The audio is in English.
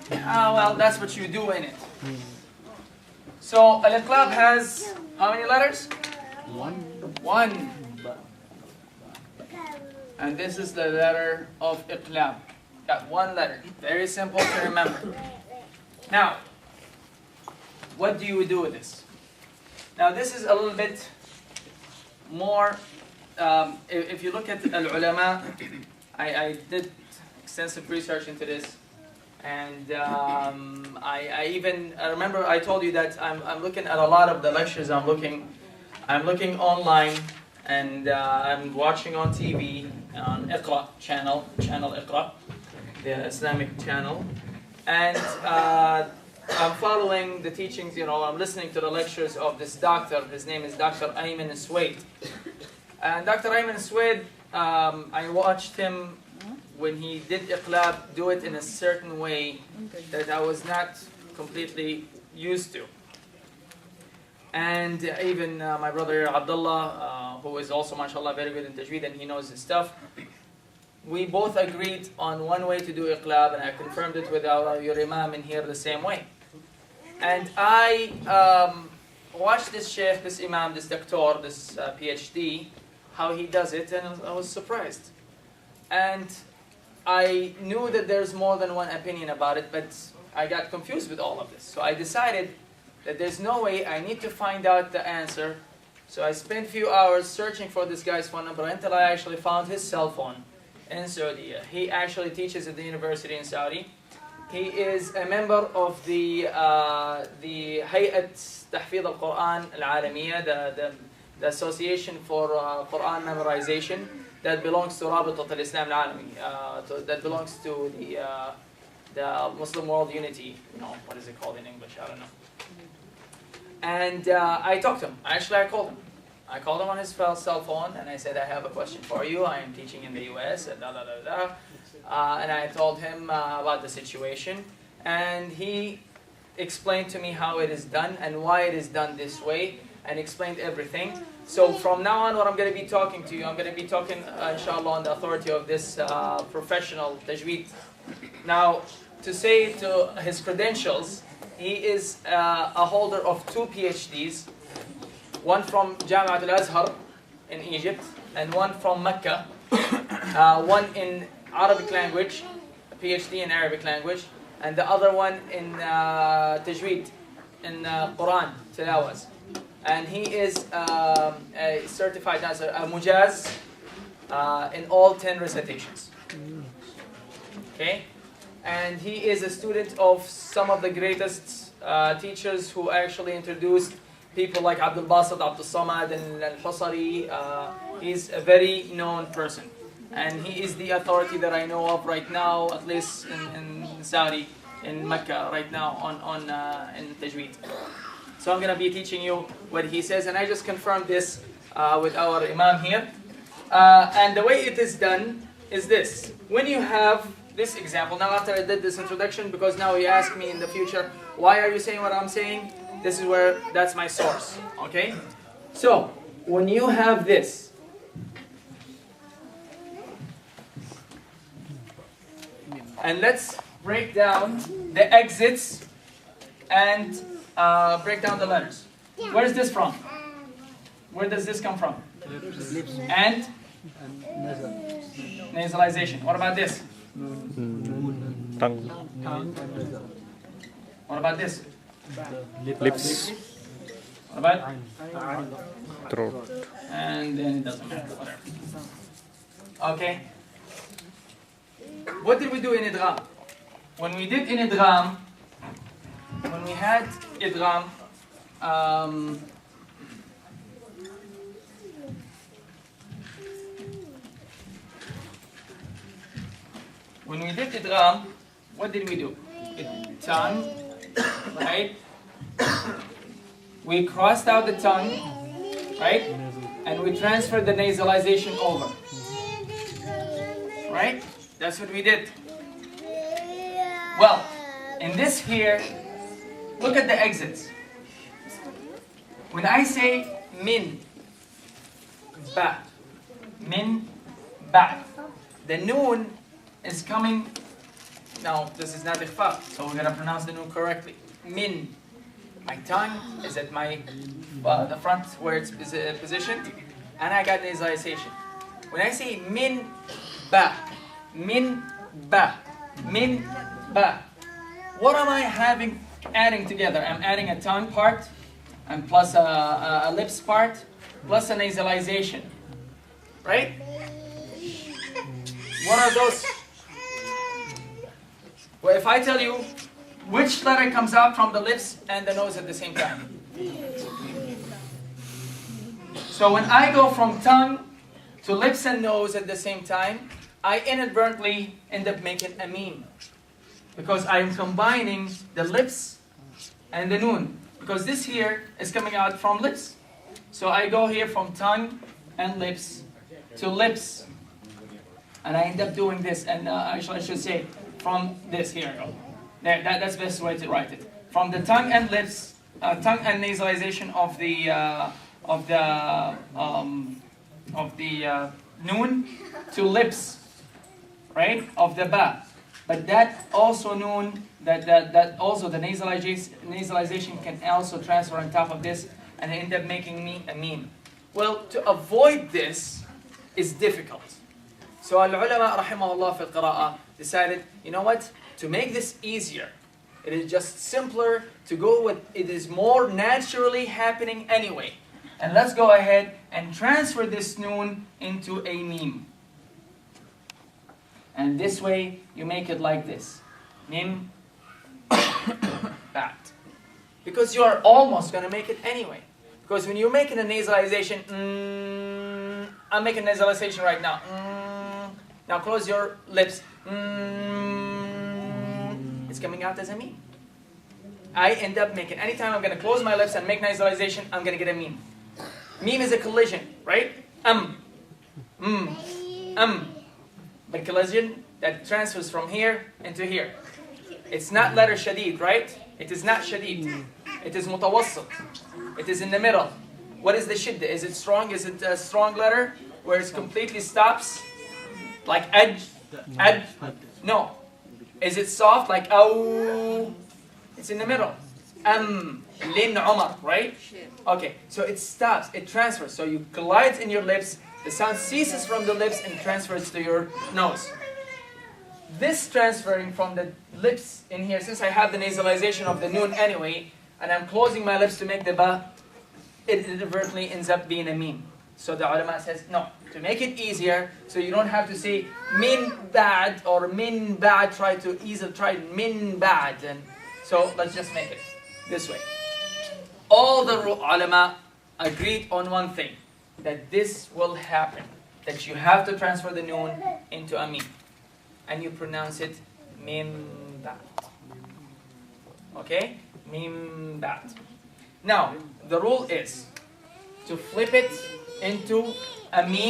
Well, that's what you do in it. So al-iqlab has how many letters? One. And this is the letter of iqlab. Got one letter. Very simple to remember. Now, what do you do with this? Now, this is a little bit more. If you look at al-ulama, I did extensive research into this. And I remember I told you that I'm looking at a lot of the lectures. I'm looking online, and I'm watching on TV on Iqra channel Iqra, the Islamic channel, and I'm following the teachings. I'm listening to the lectures of this doctor. His name is Dr. Ayman Suwaid, and Dr. Ayman Suwaid, I watched him when he did iqlab, do it in a certain way that I was not completely used to. And even my brother Abdullah, who is also, mashallah, very good in tajweed, and he knows his stuff, we both agreed on one way to do iqlab, and I confirmed it with your imam in here the same way. And I watched this sheikh, this imam, this doctor, this PhD, how he does it, and I was surprised. And I knew that there's more than one opinion about it, but I got confused with all of this. So I decided that there's no way, I need to find out the answer. So I spent a few hours searching for this guy's phone number until I actually found his cell phone in Saudi. He actually teaches at the university in Saudi. He is a member of the Hay'at Tahfidh al-Quran al-Alamiyya, the Association for Quran Memorization, that belongs to Rabitat al-Islam al-Alami, that belongs to the Muslim World Unity. What is it called in English? I don't know. And I talked to him. Actually, I called him. I called him on his cell phone, and I said, I have a question for you. I am teaching in the US, and and I told him about the situation. And he explained to me how it is done and why it is done this way, and explained everything. So from now on, what I'm going to be talking to you, I'm going to be talking, inshallah, on the authority of this professional tajweed. Now, to say to his credentials, he is a holder of 2 PhDs, one from Jami'at al-Azhar in Egypt, and one from Mecca, one in Arabic language, a PhD in Arabic language, and the other one in tajweed, in Quran, tilawaz. And he is a certified dancer, a mujaz, in all 10 recitations. Okay? And he is a student of some of the greatest teachers who actually introduced people like Abdul Basit, Abdul Samad, and Al-Husari. He's a very known person. And he is the authority that I know of right now, at least in Saudi, in Mecca, right now, in tajweed. So I'm going to be teaching you what he says, and I just confirmed this with our imam here. And the way it is done is this. When you have this example, now after I did this introduction, because now you ask me in the future, why are you saying what I'm saying? This is where, that's my source, okay? So, when you have this, and let's break down the exits and break down the letters. Where is this from? Where does this come from? And nasalization. What about this? Tongue. What about this? Lips. What about? Throat. And then it doesn't matter, whatever. Okay. What did we do in idgham? When we did in idgham, when we had idgham, when we did idgham, what did we do? Tongue, right? We crossed out the tongue, right? And we transferred the nasalization over. Right? That's what we did. Well, in this here, look at the exits. When I say min, ba, the noon is coming Now, this is not ikhfa, so we're going to pronounce the noon correctly. Min. My tongue is at my the front where it's positioned, and I got nasalization. When I say min ba, min ba, min ba, what am I adding together? I'm adding a tongue part, and plus a lips part, plus a nasalization, right? What are those? Well, if I tell you which letter comes out from the lips and the nose at the same time. So when I go from tongue to lips and nose at the same time, I inadvertently end up making a meme. Because I am combining the lips and the noon. Because this here is coming out from lips. So I go here from tongue and lips to lips. And I end up doing this, and I should say from this here. There, that's the best way to write it. From the tongue and lips, tongue and nasalization of the noon to lips, right? Of the ba. But that also noon, that also the nasalization can also transfer on top of this and end up making me a meme. Well, to avoid this is difficult. So al-ulama rahimahullah fi al-qira'ah decided, you know what? To make this easier, it is just simpler to go with it is more naturally happening anyway. And let's go ahead and transfer this noon into a meme. And this way, you make it like this. Mim, bat. Because you are almost going to make it anyway. Because when you're making a nasalization, I'm making nasalization right now. Now close your lips. It's coming out as a meme. I end up making, anytime I'm going to close my lips and make nasalization, I'm going to get a meme. Meme is a collision, right? But collision that transfers from here into here. It's not letter shadid, right? It is not shadid. It is mutawassat. It is in the middle. What is the shidda? Is it strong? Is it a strong letter where it completely stops? Like edge? No. Is it soft like aw? It's in the middle. Lin Umar, right? Okay, so it stops, it transfers. So you glide in your lips, the sound ceases from the lips and transfers to your nose. This transferring from the lips in here, since I have the nasalization of the noon anyway, and I'm closing my lips to make the ba, it inadvertently ends up being a meme. So the ulama says, no, to make it easier, so you don't have to say min bad or min bad, try min bad. And so let's just make it this way. All the ulama agreed on one thing, that this will happen, that you have to transfer the noon into a meme. And you pronounce it mim bad. Okay? Mim bad. Now, the rule is to flip it into a meme.